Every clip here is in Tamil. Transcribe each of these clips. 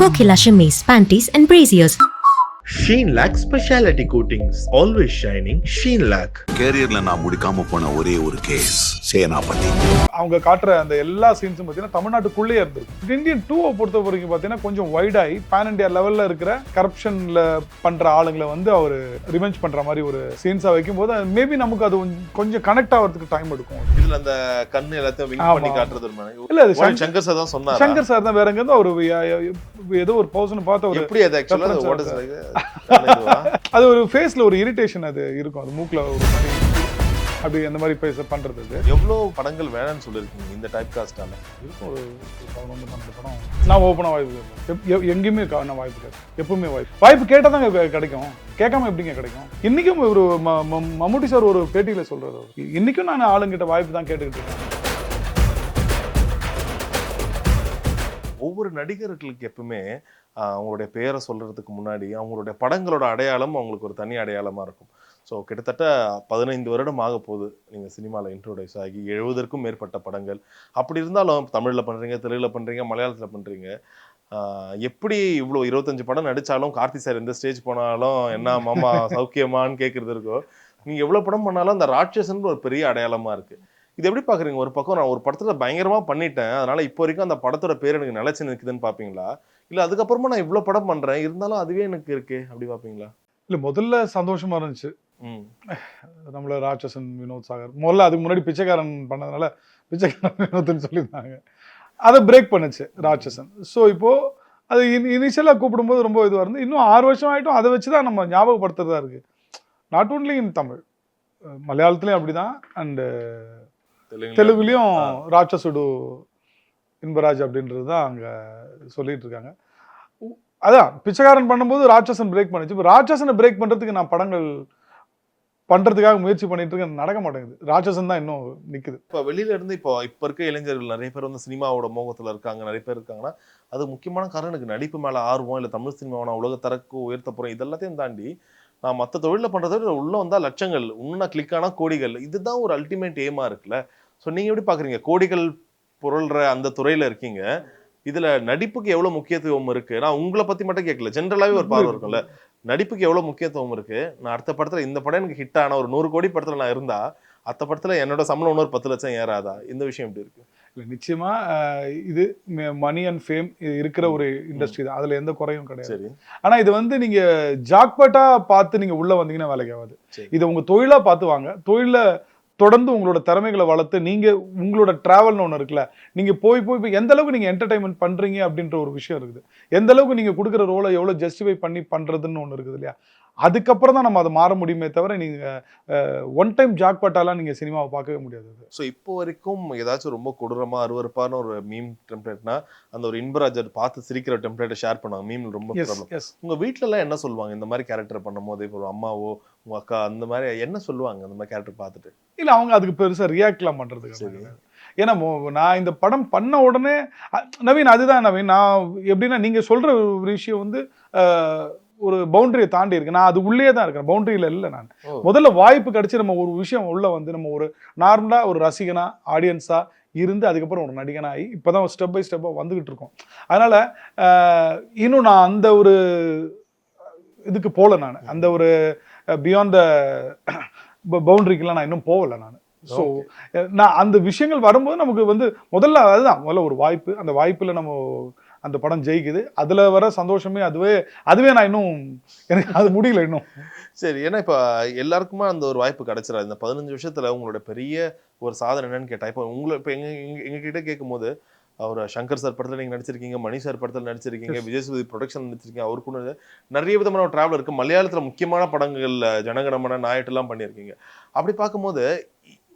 Kokila Shimmies, Panties and Braziers. Sheen Lac Specialty Coatings, always shining. Sheen Lac. கேரியர்ல நான் முடிக்காம போன ஒரே ஒரு கேஸ் சேனாபதி. அவங்க காட்டுற அந்த எல்லா சீன்ஸும் பார்த்தீங்கன்னா தமிழ்நாட்டுக்குள்ளேயே இருந்திருக்கு. இந்தியன் 2 பொறுத்த வரைக்கும் பார்த்தீங்கன்னா கொஞ்சம் வைடாகி பேன் இண்டியா லெவலில் இருக்கிற கரப்ஷனில் பண்ணுற ஆளுங்களை வந்து அவர் ரிவெஞ்ச் பண்ணுற மாதிரி ஒரு சீன்ஸாக வைக்கும்போது மேபி நமக்கு அது கொஞ்சம் கனெக்ட் ஆகிறதுக்கு டைம் எடுக்கும். இதுல அந்த கண்ணு எல்லாத்தையும் விங் பண்ணி காட்டுறது இல்ல அது சங்கர் சார் தான் சொன்னார். சங்கர் சார் தான் வேற எங்கேருந்து அவர் ஏதோ ஒரு பர்சன் பார்த்து அவர் எப்படி அது ஆக்சுவலா அது ஒரு ஃபேஸ்ல ஒரு இரிட்டேஷன் அது இருக்கும். அது மூக்குல ஒரு மாதிரி அப்படி அந்த மாதிரி பண்றது. அது எவ்வளவு படங்கள் வேணும்னு சொல்லிருக்கீங்க இந்த டைப் காஸ்டால? இருக்கும் ஒரு 11-12 படம் நான் ஓப்பனா வாய்ப்பு எங்கேயுமே நான் வாய்ப்பு கேட்பேன். எப்பவுமே வாய்ப்பு கேட்டால் தான் கிடைக்கும். கேட்காம எப்படிங்க கிடைக்கும்? இன்னைக்கும் ஒரு மம்முட்டி சார் ஒரு பேட்டியில சொல்றாரு, இன்னைக்கும் நான் ஆளுங்கிட்ட வாய்ப்பு தான் கேட்டுக்கிட்டு இருக்கேன். ஒவ்வொரு நடிகர்களுக்கு எப்பவுமே அவங்களுடைய பேரை சொல்றதுக்கு முன்னாடி அவங்களுடைய படங்களோட அடையாளம் அவங்களுக்கு ஒரு தனி அடையாளமா இருக்கும். ஸோ கிட்டத்தட்ட 15 வருடம் ஆக போகுது நீங்கள் சினிமாவில் இன்ட்ரோடியூஸ் ஆகி 70க்கும் மேற்பட்ட படங்கள். அப்படி இருந்தாலும் தமிழில் பண்ணுறீங்க, தெலுங்கில் பண்ணுறீங்க, மலையாளத்தில் பண்ணுறீங்க. எப்படி இவ்வளோ 25 படம் நடித்தாலும் கார்த்தி சார் எந்த ஸ்டேஜ் போனாலும் என்ன மாமா சௌக்கியமானு கேட்குறது இருக்கோ, நீங்கள் எவ்வளோ படம் பண்ணாலும் அந்த ராட்சசன் ஒரு பெரிய அடையாளமாக இருக்குது. இது எப்படி பார்க்குறீங்க? ஒரு பக்கம் நான் ஒரு படத்தில் பயங்கரமாக பண்ணிட்டேன், அதனால் இப்போ வரைக்கும் அந்த படத்தோட பேர் எனக்கு நிலச்சி நிற்குதுன்னு பார்ப்பீங்களா? இல்லை அதுக்கப்புறமா நான் இவ்வளோ படம் பண்ணுறேன் இருந்தாலும் அதுவே எனக்கு இருக்கு அப்படி பார்ப்பீங்களா? இல்லை, முதல்ல சந்தோஷமா இருந்துச்சு. நம்மள ராட்சசன் வினோத் சாகர் முதல்ல அதுக்கு முன்னாடி பிச்சைக்காரன் பண்ணதுனால பிச்சைக்காரன் வினோத்னு சொல்லியிருந்தாங்க. அதை பிரேக் பண்ணுச்சு ராட்சசன். ஸோ இப்போ அது இனிஷியலாக கூப்பிடும்போது ரொம்ப இதுவாக இருந்து இன்னும் 6 வருஷம் ஆகிட்டும் அதை வச்சு தான் நம்ம ஞாபகப்படுத்துறதா இருக்கு. நாட் ஓன்லி இன் தமிழ், மலையாளத்துலேயும் அப்படிதான், அண்டு தெலுங்குலேயும் ராட்சசுடு இன்பராஜ் அப்படின்றது தான் அங்கே சொல்லிட்டு இருக்காங்க. அதான் பிச்சைக்காரன் பண்ணும்போது ராட்சசன் பிரேக் பண்ணுச்சு. இப்போ ராட்சசனை பிரேக் பண்ணுறதுக்கு நான் படங்கள் பண்ணுறதுக்காக முயற்சி பண்ணிட்டு இருக்கேன், நடக்க மாட்டேங்குது. ராட்சசன் தான் இன்னும் நிற்குது. இப்போ வெளியில இருந்து இப்போ இருக்க இளைஞர்கள் நிறைய பேர் வந்து சினிமாவோட மோகத்தில் இருக்காங்க, நிறைய பேர் இருக்காங்கன்னா அது முக்கியமான காரணம் எனக்கு நடிப்பு மேலே ஆர்வம், இல்லை தமிழ் சினிமாவை உலகத்தரக்கு உயர்த்த போகிறேன், இதெல்லாத்தையும் தாண்டி நான் மற்ற தொழிலில் பண்ணுறத விட உள்ள வந்தால் லட்சங்கள், இன்னும் கிளிக் ஆனால் கோடிகள், இதுதான் ஒரு அல்டிமேட் எய்மாக இருக்குல்ல. ஸோ நீங்கள் எப்படி பார்க்குறீங்க? கோடிகள் பொருள்ற அந்த துறையில் இருக்கீங்க, இதுல நடிப்புக்கு எவ்வளவு முக்கியத்துவம் இருக்கு? நான் உங்களை பத்தி மட்டும் கேட்கல, ஜென்ரலாவே ஒரு பார்வை இருக்கும்ல, நடிப்புக்கு எவ்வளவு முக்கியத்துவம் இருக்கு? நான் அடுத்த படத்துல இந்த படம் எனக்கு ஹிட் ஆன ஒரு 100 கோடி படத்துல நான் இருந்தா அடுத்த படத்துல என்னோட சம்பளம் இன்னொரு 10 லட்சம் ஏறாதா? இந்த விஷயம் எப்படி இருக்கு? இல்லை, நிச்சயமா இது மணி அண்ட் ஃபேம் இருக்கிற ஒரு இண்டஸ்ட்ரி தான், அதுல எந்த குறையும் கிடையாது. ஆனா இது வந்து நீங்க ஜாக்பாட்டா பார்த்து நீங்க உள்ள வந்தீங்கன்னா வேலைக்கு ஆகாது. இதை உங்க தொழிலா பார்த்து வாங்க. தொழில தொடர்ந்து உங்களோட திறமைகளை வளர்த்து நீங்க உங்களோட டிராவல்னு ஒன்று இருக்குல்ல, நீங்க போய் எந்த அளவுக்கு நீங்க என்டர்டைன்மெண்ட் பண்றீங்க அப்படின்ற ஒரு விஷயம் இருக்குது. எந்த அளவுக்கு நீங்க கொடுக்குற ரோலை எவ்வளவு ஜஸ்டிஃபை பண்ணி பண்றதுன்னு ஒன்று இருக்குது இல்லையா? அதுக்கப்புறம் தான் நம்ம அதை மாற முடியுமே தவிர நீங்க ஒன் டைம் ஜாக்பாட்டாலாம் நீங்க சினிமாவை பார்க்கவே முடியாது. ஸோ இப்போ வரைக்கும் ஏதாச்சும் ரொம்ப கொடூரமா அருவருப்பான ஒரு மீம் டெம்ப்ளேட்னா அந்த ஒரு இன்பராஜர் பார்த்து சிரிக்கிற டெம்ப்ளேட்டை ஷேர் பண்ணாங்க. மீம் ரொம்ப ப்ராப்ளம். உங்க வீட்டுல எல்லாம் என்ன சொல்லுவாங்க இந்த மாதிரி கேரக்டர் பண்ணும் போது? இப்போ அம்மாவோ உங்க அக்கா அந்த மாதிரி என்ன சொல்லுவாங்க அந்த மாதிரி கேரக்டர் பார்த்துட்டு? இல்ல, அவங்க அதுக்கு பெருசா ரியாக்ட்லாம் பண்றதுக்கு. ஏன்னா நான் இந்த படம் பண்ண உடனே நவீன், அதுதான் நவீன், நான் எப்படின்னா நீங்க சொல்ற ஒரு விஷயம் வந்து ஒரு பவுண்டரியை தாண்டி இருக்கு. நான் அது உள்ளே தான் இருக்கேன், பவுண்டரியில இல்லை. நான் முதல்ல வாய்ப்பு கிடைச்சி நம்ம ஒரு விஷயம் உள்ள வந்து நம்ம ஒரு நார்மலா ஒரு ரசிகனா ஆடியன்ஸா இருந்து அதுக்கப்புறம் ஒரு நடிகனாகி இப்போதான் ஸ்டெப் பை ஸ்டெப்பாக வந்துகிட்டு இருக்கோம். அதனால இன்னும் நான் அந்த ஒரு இதுக்கு போகல, நான் அந்த ஒரு பியாண்ட் த பவுண்டரிக்கெல்லாம் நான் இன்னும் போகலை நான். ஸோ நான் அந்த விஷயங்கள் வரும்போது நமக்கு வந்து முதல்ல ஒரு வாய்ப்பு, அந்த வாய்ப்பில் நம்ம அந்த படம் ஜெயிக்குது, அதில் வர சந்தோஷமே அதுவே நான் இன்னும் எனக்கு அது முடியல இன்னும். சரி, ஏன்னா இப்போ எல்லாருக்குமா அந்த ஒரு வாய்ப்பு கிடைச்சிடாது. இந்த 15 வருஷத்துல உங்களோட பெரிய ஒரு சாதனை என்னன்னு கேட்டா, இப்போ உங்களை இப்போ எங்ககிட்ட கேட்கும் போது அவர் சங்கர் சார் படத்தில் நீங்கள் நடிச்சிருக்கீங்க, மணி சார் படத்தில் நடிச்சிருக்கீங்க, விஜய் சேதுபதி ப்ரொடக்ஷன் நடிச்சிருக்கீங்க, அவருக்கு கூட நிறைய விதமான ஒரு டிராவல் இருக்குது. மலையாளத்தில் முக்கியமான படங்கள் ஜனகணமன நாயட்டெல்லாம் பண்ணியிருக்கீங்க. அப்படி பார்க்கும்போது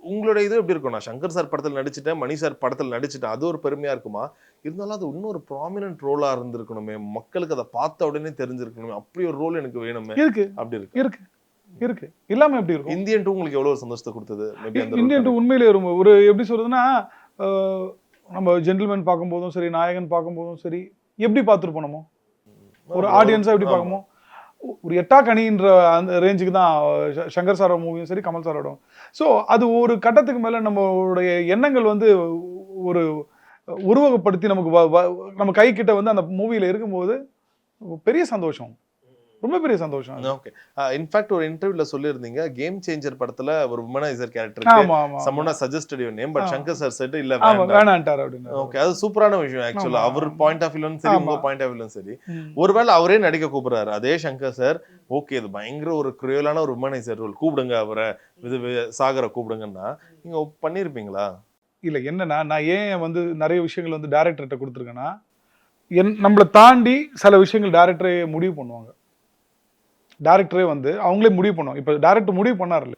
உங்களோட இது எப்படி இருக்கும்? நான் சங்கர் சார் படத்தில் நடிச்சிட்டேன், மணி சார் படத்தில் நடிச்சிட்டேன், அது ஒரு பெருமையாக இருக்குமா? இருந்தாலும் அது இன்னொரு ப்ராமினன்ட் ரோலாக இருந்திருக்கணுமே, மக்களுக்கு அதை பார்த்த உடனே தெரிஞ்சிருக்கணுமே, அப்படி ஒரு ரோல் எனக்கு வேணுமே. இருக்கு, அப்படி இருக்கு இல்லாம எப்படி இருக்கும்? இந்தியன் 2 உங்களுக்கு எவ்வளவு சந்தோஷத்தை கொடுத்தது? இந்தியன் 2 உண்மையிலே ஒரு எப்படி சொல்றதுன்னா, நம்ம ஜென்டில்மேன் பார்க்கும்போதும் சரி, நாயகன் பார்க்கும்போதும் சரி, எப்படி பார்த்துருப்போம் நம்ம ஒரு ஆடியன்ஸா எப்படி பார்க்குமோ, ஒரு எட்டா கனின்ற அந்த ரேஞ்சுக்கு தான் சங்கர் சாரோட மூவியும் சரி, கமல் சாரோட. ஸோ அது ஒரு கட்டத்துக்கு மேலே நம்மளுடைய எண்ணங்கள் வந்து ஒரு உருவகப்படுத்தி நமக்கு நம்ம கை கிட்ட வந்து அந்த மூவில இருக்கும்போது பெரிய சந்தோஷம், ரொம்ப பெரிய சந்தோஷம். ஓகே. இன்ஃபேக்ட் ஒரு இன்டர்வியூல சொல்லியிருந்தீங்க, கேம் சேஞ்சர் படத்துல ஒரு உமனைசர் ஆமா கேரக்டருக்கு ஆமா someone has suggested your name, but ஆமா. சங்கர் சார் said இல்ல ஆமா வேண்டாம். வேணான்ட்டார் அப்படின்னு. ஓகே, அது சூப்பரான விஷயம் ஆக்சுவலா. ஆமா. அவர் பாயிண்ட் ஆஃப் வியூலயும் சரி, உங்க ஆமா. பாயிண்ட் ஆஃப் வியூலயும் சரி. ஒருவேளை அவரே நடிக்க கூப்பிடுறாரு அதே சங்கர் சார், ஓகே இது பயங்கர ஒரு கிரியலான ஒரு உமனைசர் ரோல், கூப்பிடுங்க அவரை, இது சாகரை கூப்பிடுங்கன்னா நீங்க பண்ணிருப்பீங்களா? இல்ல என்னன்னா, நான் ஏன் வந்து நிறைய விஷயங்கள் வந்து டைரக்டர்கிட்ட கொடுத்துருக்கேன்னா, நம்மளை தாண்டி சில விஷயங்கள் டைரக்டரே முடிவு பண்ணுவாங்க. டைரக்டரே வந்து அவங்களே முடிவு பண்ணுவாங்க. இப்ப டைரக்டர் முடிவு பண்ணாருல்ல,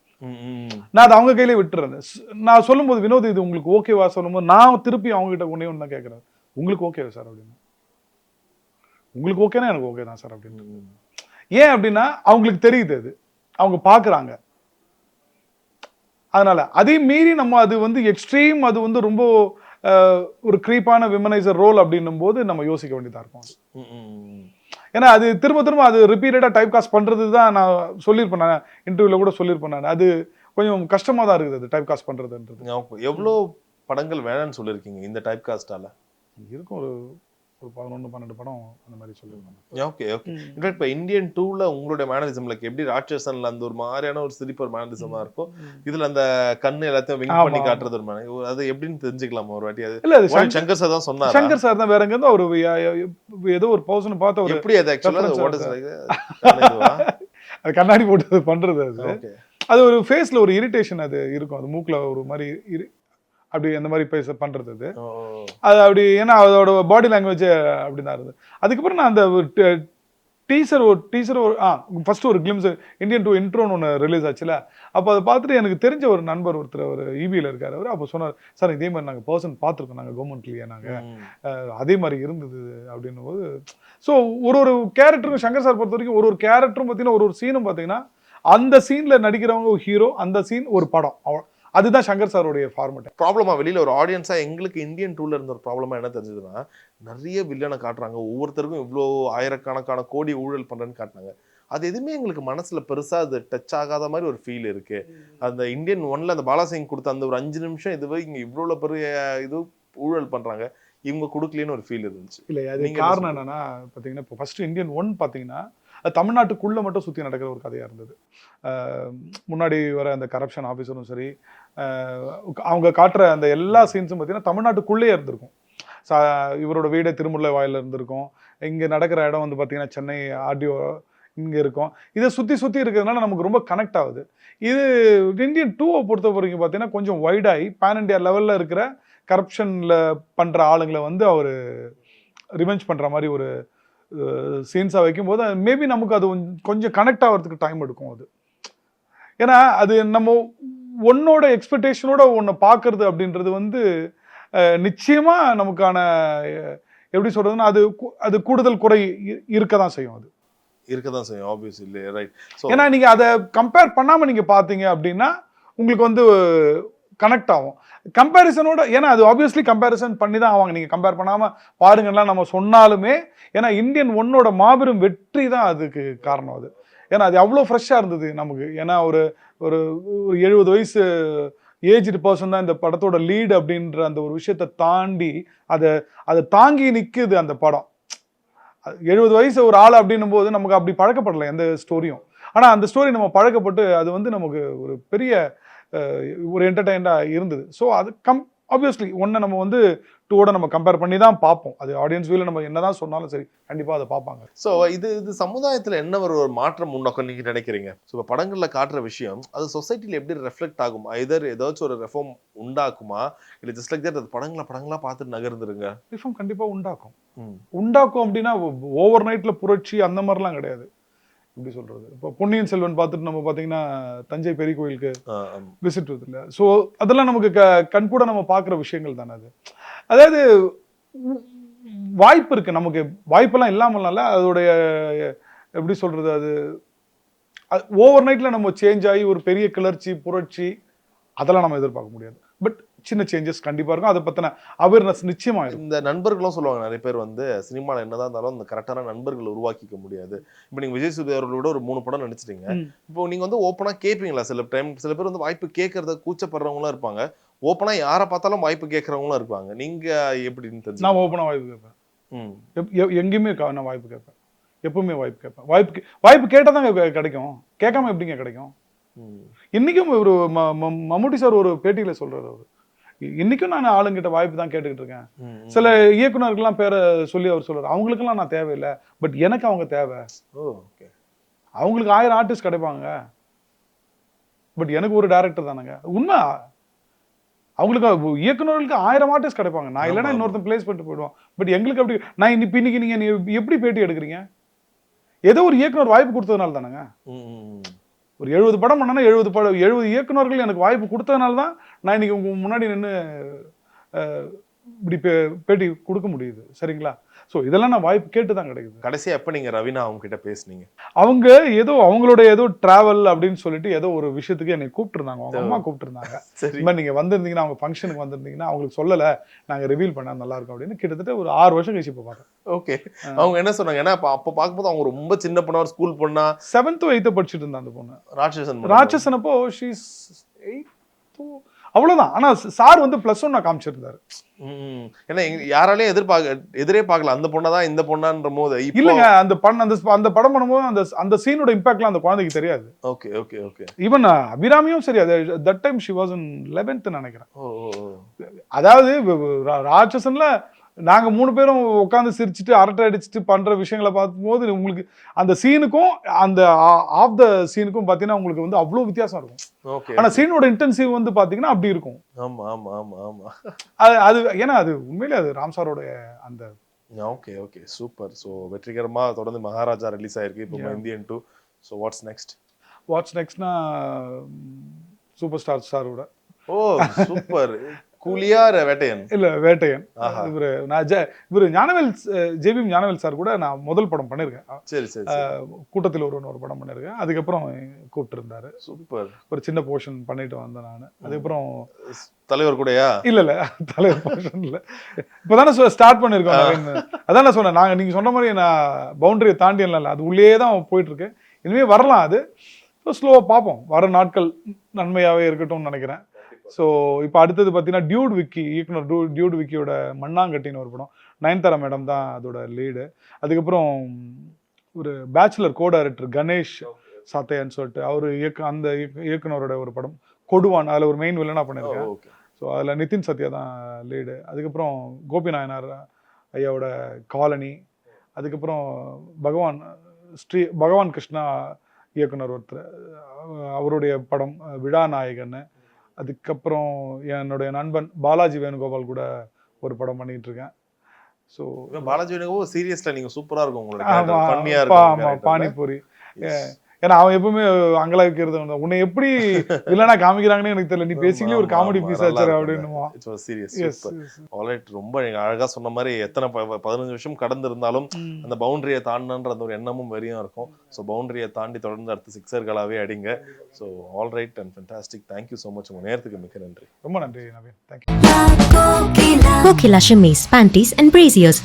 நான் அதை அவங்க கையிலே விட்டுறேன். நான் சொல்லும்போது வினோத் இது உங்களுக்கு ஓகேவா சொல்லும்போது நான் திருப்பி அவங்க கிட்ட ஒண்ணே ஒன்று தான் கேட்கறேன், உங்களுக்கு ஓகேவா சார் அப்படின்னு. உங்களுக்கு ஓகேனா எனக்கு ஓகே தான் சார் அப்படின்னு. ஏன் அப்படின்னா அவங்களுக்கு தெரியுது, அது அவங்க பாக்குறாங்க. அதனால அதையும் மீறி நம்ம அது வந்து எக்ஸ்ட்ரீம், அது வந்து ரொம்ப ஒரு க்ரீப்பான விமனைசர் ரோல் அப்படின்னும் போது நம்ம யோசிக்க வேண்டியதா இருக்கும். ஏன்னா அது திரும்ப திரும்ப அது ரிப்பீட்டடா டைப் காஸ்ட் பண்றது தான் நான் சொல்லியிருப்பேன், நான் இன்டர்வியூல கூட சொல்லியிருப்பேன். நான் அது கொஞ்சம் கஷ்டமா தான் இருக்குது அது டைப் காஸ்ட் பண்றதுன்றது. எவ்வளவு படங்கள் வேணும்னு சொல்லிருக்கீங்க இந்த டைப் காஸ்டால? இருக்கும் ஒரு 11-12 படம் அந்த மாதிரி சொல்லியிருக்கேன். Okay okay. இன்ஃபேக்ட் இப்போ இந்தியன் 2ல உங்களுடைய மேனரிசம் லைக் எப்படி ராட்சசன்ல அந்த ஒரு மாதிரியான ஒரு சிரிப்பு ஒரு மேனரிசமா இருக்கும், இதுல அந்த கண்ணு எல்லாத்தையும் விங் பண்ணி காட்டுறது ஒரு மேனரி, அது எப்படின்னு தெரிஞ்சுக்கலாமா ஒரு வாட்டி? அது இல்ல அது சங்கர் சார் தான் சொன்னாரு. சங்கர் சார் தான் வேற எங்க இருந்து ஒரு ஏதோ ஒரு பர்சன் பார்த்து ஒரு எப்படி அது ஆக்சுவலா வாட் இஸ் லைக் அது கண்ணாடி போட்டு பண்றது. அது ஓகே, அது ஒரு ஃபேஸ்ல ஒரு இரிட்டேஷன் அது இருக்கும், அது மூக்குல ஒரு மாதிரி அப்படி அந்த மாதிரி பேச பண்றது. அது அப்படி ஏன்னா அதோட பாடி லாங்குவேஜ் அப்படிதான் இருந்தது. அதுக்கப்புறம் நான் அந்த டீசர் ஃபர்ஸ்ட் ஒரு கிளிம்ஸ் இந்தியன் 2 இன்ட்ரோன்னு ஒன்று ரிலீஸ் ஆச்சுல, அப்போ அதை பார்த்துட்டு எனக்கு தெரிஞ்ச ஒரு நண்பர் ஒருத்தர் ஒரு இபியில் இருக்காரு, அவர் அப்போ சொன்னார், சார் இதே மாதிரி நாங்கள் பர்சன் பார்த்துருக்கோம் நாங்கள் கவர்மெண்ட்லேயே, நாங்கள் அதே மாதிரி இருந்தது அப்படின்னும் போது. ஸோ ஒரு கேரக்டரும் சங்கர் சார் பொறுத்த வரைக்கும் ஒரு கேரக்டரும் பார்த்தீங்கன்னா ஒரு சீனும் பார்த்தீங்கன்னா அந்த சீனில் நடிக்கிறவங்க ஒரு ஹீரோ, அந்த சீன் ஒரு படம், அதுதான் சங்கர் சாருடைய ஃபார்மேட். ப்ராப்ளமா வெளியில ஒரு ஆடியன்ஸா எங்களுக்கு இந்தியன் 2ல இருந்த ஒரு ப்ராப்ளமா என்ன தெரிஞ்சதுன்னா, நிறைய வில்லனை காட்டுறாங்க, ஒவ்வொருத்தருக்கும் இவ்வளோ ஆயிரக்கணக்கான கோடி ஊழல் பண்றேன்னு காட்டினாங்க. அது எதுவுமே எங்களுக்கு மனசுல பெருசா அது டச் ஆகாத மாதிரி ஒரு ஃபீல் இருக்கு. அந்த இந்தியன் 1ல அந்த பாலாசிங் கொடுத்த அந்த ஒரு 5 நிமிஷம் இதுவே இங்க இவ்வளோ பெரிய இது ஊழல் பண்றாங்க இவங்க கொடுக்கலன்னு ஒரு ஃபீல் இருந்துச்சு. இல்லை அது காரணம் என்னன்னா பார்த்தீங்கன்னா, இப்போ ஃபர்ஸ்ட் இந்தியன் 1 பார்த்தீங்கன்னா அது தமிழ்நாட்டுக்குள்ளே மட்டும் சுற்றி நடக்கிற ஒரு கதையாக இருந்தது. முன்னாடி வர அந்த கரப்ஷன் ஆஃபீஸரும் சரி, அவங்க காட்டுற அந்த எல்லா சீன்ஸும் பார்த்தீங்கன்னா தமிழ்நாட்டுக்குள்ளேயே இருந்திருக்கும். இவரோட வீடே திருமுல்லை வாயில இருந்திருக்கும், இங்கே நடக்கிற இடம் வந்து பார்த்தீங்கன்னா சென்னை ஆர்டிஓ இங்கே இருக்கும். இதை சுற்றி இருக்கிறதுனால நமக்கு ரொம்ப கனெக்ட் ஆகுது. இது இந்தியன் 2 பொறுத்த வரைக்கும் பார்த்தீங்கன்னா கொஞ்சம் வைடாகி பேன் இண்டியா லெவலில் இருக்கிற கரப்ஷனில் பண்ணுற ஆளுங்களை வந்து அவர் ரிவெஞ்ச் பண்ணுற மாதிரி ஒரு சீன்ஸாக வைக்கும்போது மேபி நமக்கு அது கொஞ்சம் கனெக்ட் ஆகிறதுக்கு டைம் எடுக்கும். அது ஏன்னா அது நம்ம ஒன்னோட எக்ஸ்பெக்டேஷனோட ஒன்று பார்க்கறது அப்படின்றது வந்து நிச்சயமா நமக்கான எப்படி சொல்றதுன்னா அது கூடுதல் குறை இருக்க தான் செய்யும். அது இருக்க தான் செய்யும் ஆப்வியஸ்லி, ரைட். ஏன்னா நீங்க அதை கம்பேர் பண்ணாம நீங்க பார்த்தீங்க அப்படின்னா உங்களுக்கு வந்து கனெக்ட் ஆகும் கம்பேரிசனோட. ஏன்னா அது ஆப்வியஸ்லி கம்பேரிசன் பண்ணி தான் ஆவாங்க, நீங்கள் கம்பேர் பண்ணாமல் பாருங்கலாம் நம்ம சொன்னாலுமே. ஏன்னா இந்தியன் 1ஓட மாபெரும் வெற்றி தான் அதுக்கு காரணம். அது ஏன்னா அது அவ்வளோ ஃப்ரெஷ்ஷாக இருந்தது நமக்கு. ஏன்னா ஒரு ஒரு 70 வயசு ஏஜ்டு பர்சன் தான் இந்த படத்தோட லீடு அப்படின்ற அந்த ஒரு விஷயத்தை தாண்டி அதை தாங்கி நிற்குது அந்த படம். 70 வயசு ஒரு ஆள் அப்படின்னும் போது நமக்கு அப்படி பழக்கப்படலை எந்த ஸ்டோரியும். ஆனால் அந்த ஸ்டோரி நம்ம பழக்கப்பட்டு அது வந்து நமக்கு ஒரு பெரிய ஒரு என்டர்டெயினாக இருந்தது. ஸோ அது ஆப்வியஸ்லி ஒன்று நம்ம வந்து 2ஓட நம்ம கம்பேர் பண்ணி தான் பார்ப்போம். அது ஆடியன்ஸ் வியூவில் நம்ம என்ன தான் சொன்னாலும் சரி கண்டிப்பாக அதை பார்ப்பாங்க. ஸோ இது சமுதாயத்தில் என்ன ஒரு மாற்றம் உண்டாக்கும் நீங்கள் நினைக்கிறீங்க? ஸோ இப்போ படங்களில் காட்டுற விஷயம் அது சொசைட்டியில் எப்படி ரெஃப்ளெக்ட் ஆகும்? எதர் ஏதாச்சும் ஒரு ரெஃபார்ம் உண்டாக்குமா, இல்லை ஜஸ்ட் லைக் தட் அது படங்களாக பார்த்துட்டு நகர்ந்துருங்க? ரிஃபார்ம் கண்டிப்பாக உண்டாக்கும் அப்படின்னா ஓவர் நைட்டில் புரட்சி அந்த மாதிரிலாம் கிடையாது. எப்படி சொல்றது, இப்போ பொன்னியின் செல்வன் பார்த்துட்டு நம்ம பார்த்தீங்கன்னா தஞ்சை பெரிய கோயிலுக்கு விசிட் இல்லை. ஸோ அதெல்லாம் நமக்கு கண்கூட நம்ம பார்க்குற விஷயங்கள் தானே. அது அதாவது வாய்ப்பு இருக்கு, நமக்கு வாய்ப்பெல்லாம் இல்லாமல்னால அதோடைய எப்படி சொல்றது, அது ஓவர் நைட்ல நம்ம சேஞ்ச் ஆகி ஒரு பெரிய கிளர்ச்சி புரட்சி அதெல்லாம் நம்ம எதிர்பார்க்க முடியாது. பட் சின்ன சேஞ்சஸ் கண்டிப்பா இருக்கும். அதை பத்தின அவேர்னஸ் நிச்சயமா இருக்கும். இந்த நண்பர்களும் சொல்லுவாங்க நிறைய பேர் வந்து சினிமாவில் என்னதான் இருந்தாலும் அந்த கரெக்டான நண்பர்கள் உருவாக்கிக்க முடியாது. இப்போ நீங்க விஜய் சேதுபதி அவர்களோட ஒரு 3 படம் நடிச்சிட்டீங்க. இப்போ நீங்க வந்து ஓப்பனா கேட்பீங்களா? சில பேர் வந்து வாய்ப்பு கேட்கறத கூச்சப்படுறவங்களாம் இருப்பாங்க. ஓப்பனா யாரை பார்த்தாலும் வாய்ப்பு கேட்கறவங்களும் இருப்பாங்க. நீங்க எப்படின்னு தெரிஞ்சு? நான் ஓப்பனா வாய்ப்பு கேட்பேன். எங்கேயுமே நான் வாய்ப்பு கேட்பேன். எப்பவுமே வாய்ப்பு கேட்பேன். வாய்ப்பு கேட்டால் தாங்க கிடைக்கும். கேட்காம எப்படிங்க கிடைக்கும்? இன்னைக்கும் ஒரு மம்முட்டி சார் ஒரு பேட்டியில சொல்றாரு, அவரு இன்னைக்கும் நான் ஆளுங்கிட்ட வாய்ப்பு தான் கேட்டுக்கிட்டு இருக்கேன். சில இயக்குனர்கள்லாம் பேரை சொல்லி அவர் சொல்றாரு, அவங்களுக்கெல்லாம் நான் தேவையில்லை, பட் எனக்கு அவங்க தேவை. அவங்களுக்கு 1000 ஆர்டிஸ்ட் கிடைப்பாங்க, பட் எனக்கு ஒரு டைரக்டர் தானங்க. உண்மை. அவங்களுக்கு இயக்குநர்களுக்கு 1000 ஆர்டிஸ்ட் கிடைப்பாங்க. நான் இல்லைன்னா இன்னொருத்தன் பிளேஸ் பண்ணிட்டு போயிடுவான். பட் எங்களுக்கு அப்படி நான் இன்னைக்கு நீங்க எப்படி பேட்டி எடுக்கிறீங்க? ஏதோ ஒரு இயக்குனர் வாய்ப்பு கொடுத்ததுனால தானங்க. ஒரு 70 படம் பண்ணனா 70 இயக்குனர்கள் எனக்கு வாய்ப்பு கொடுத்ததுனால தான் நான் இன்னைக்கு உங்க முன்னாடி நின்று இப்படி பேட்டி கொடுக்க முடியுது. சரிங்களா? ஸோ இதெல்லாம் நான் வாய்ப்பு கேட்டு தான் கிடைக்குது. கடைசியா எப்போ நீங்க ரவீனா அவங்க கிட்ட பேசுனீங்க? அவங்க ஏதோ அவங்களோட ஏதோ டிராவல் அப்படின்னு சொல்லிட்டு ஏதோ ஒரு விஷயத்துக்கு என்னை கூப்பிட்டுருந்தாங்க. அவங்க அம்மா கூப்பிட்டுருந்தாங்க. இந்த மாதிரி நீங்க வந்திருந்தீங்கன்னா, அவங்க ஃபங்க்ஷனுக்கு வந்திருந்தீங்கன்னா அவங்களுக்கு சொல்லலை, நாங்கள் ரிவீல் பண்ணா நல்லா இருக்கும் அப்படின்னு. கிட்டத்தட்ட ஒரு 6 வருஷம் கழிச்சு இப்போ பார்த்தேன். ஓகே. அவங்க என்ன சொன்னாங்க? ஏன்னா அப்போ பார்க்கும்போது அவங்க ரொம்ப சின்ன பொண்ணா, ஒரு ஸ்கூல் பொண்ணா, 7th 8th படிச்சுட்டு இருந்தா அந்த பொண்ணு. ராட்சசன் அப்போ ஷீஸ் 8th அவ்வளவுதான். ஆனா சார் வந்து +1 காமிச்சிருந்தாரு. ஏன்னா யாராலையும் எதிரே பார்க்கல அந்த பொண்ணை தான் இந்த பொண்ணான்ற போது. இல்லங்க, அந்த படம் பண்ணும்போது அந்த சீனோட இம்பாக்ட்லாம் அந்த குழந்தைக்கு தெரியாது. Okay okay okay. ஈவன் அபிராமியும் சரி, that time she was in 11th நினைக்கிறேன். அதாவது ராட்சசன்ல நாங்க 3 பேரும் உட்காந்து சிரிச்சுட்டு அரட்டை அடிச்சுட்டு பண்ற விஷயங்களை பார்க்கும்போது உங்களுக்கு அந்த சீனுக்கும் அந்த ஆஃப் த சீனுக்கும் பாத்தீங்கன்னா உங்களுக்கு வந்து அவ்வளவு வித்தியாசம் இருக்கும். ஆனா சீனோட இன்டென்சிவ் வந்து பாத்தீங்கன்னா அப்படி இருக்கும். ஆமா ஆமா ஆமா ஆமா. அது ஏன்னா அது உண்மையிலே அது ராம் சாரோட அந்த. Okay okay, super. ஸோ வெற்றிகரமா தொடர்ந்து மகாராஜா ரிலீஸ் ஆயிருக்கு. இப்போ இந்தியன் 2. ஸோ வாட்ஸ் நெக்ஸ்ட்னா சூப்பர் ஸ்டார் சாரோட. Oh super. கூலியா வேட்டையன்? இல்ல வேட்டையன். இவரு ஞானவேல், ஜேவிஎம் ஞானவேல் சார் கூட நான் முதல் படம் பண்ணிருக்கேன். சரி சரி. கூட்டத்தில் ஒரு படம் பண்ணிருக்கேன். அதுக்கப்புறம் கூப்பிட்டு இருந்தாரு. சூப்பர். ஒரு சின்ன போர்ஷன் பண்ணிட்டு வந்தேன் நான். அதுக்கப்புறம் தலைவர் கூடயா? இல்ல தலைவர் போர்ஷன் இல்ல, இப்பதானே ஸ்டார்ட் பண்ணிருக்கோம். அதான் நான் சொன்னேன், நீங்க சொன்ன மாதிரி நான் பவுண்டரியை தாண்டி இல்லை, அது உள்ளே தான் போயிட்டு இருக்கு. இனிமே வரலாம், அது ஸ்லோவா பார்ப்போம். வர நாட்கள் நன்மையாவே இருக்கட்டும்னு நினைக்கிறேன். ஸோ இப்போ அடுத்தது பார்த்தீங்கன்னா டியூட் விக்கி, இயக்குனர் டியூட் விக்கியோட மண்ணாங்கட்டின்னு ஒரு படம். நயன்தாரா மேடம் தான் அதோட லீடு. அதுக்கப்புறம் ஒரு பேச்சுலர் கோ டைரக்டர் கணேஷ் சாத்தையான்னு சொல்லிட்டு அவர் அந்த இயக்குனரோட ஒரு படம் கொடுவான், அதில் ஒரு மெயின் வில்லனாக பண்ணியிருக்கேன். ஸோ அதில் நிதின் சத்யா தான் லீடு. அதுக்கப்புறம் கோபி நாயனார் ஐயாவோட காலனி. அதுக்கப்புறம் பகவான் கிருஷ்ணா இயக்குனர் ஒருத்தர், அவருடைய படம் விழா நாயகன்னு. அதுக்கப்புறம் என்னுடைய நண்பன் பாலாஜி வேணுகோபால் கூட ஒரு படம் பண்ணிட்டு இருக்கேன். ஸோ பாலாஜி வேணுகோபால் சீரியஸ்ல நீங்க சூப்பரா இருக்கும் உங்களுக்கு. ஆமா, பானிபூரி. ஏன்னா அவன் எப்பவுமே அங்கலாய்க்கிறது, உன்னை எப்படி இல்லைன்னா காமிக்கிறாங்கன்னு எனக்கு தெரியல, நீ பேசிக்கலி ஒரு காமெடி பீஸ் ஆச்சு அப்படின்னு. ரொம்ப அழகா சொன்ன மாதிரி எத்தனை 15 வருஷம் கடந்து இருந்தாலும் அந்த பவுண்டரியை தாண்டன்ற அந்த ஒரு எண்ணமும் வெறியும் இருக்கும். ஸோ பவுண்டரியை தாண்டி தொடர்ந்து அடுத்த சிக்ஸர்களாகவே அடிங்க. So all right and fantastic. Thank you so much. உங்க நேரத்துக்கு மிக்க நன்றி. ரொம்ப நன்றி Naveen. Thank you. Kokila Shimmies Panties and Braziers.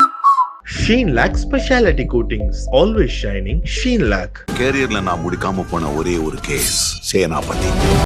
Sheen Lac Specialty Coatings, always shining. Sheen Lac. கேரியர்ல நான் முடிக்காம போன ஒரே ஒரு கேஸ் சேனாபதி.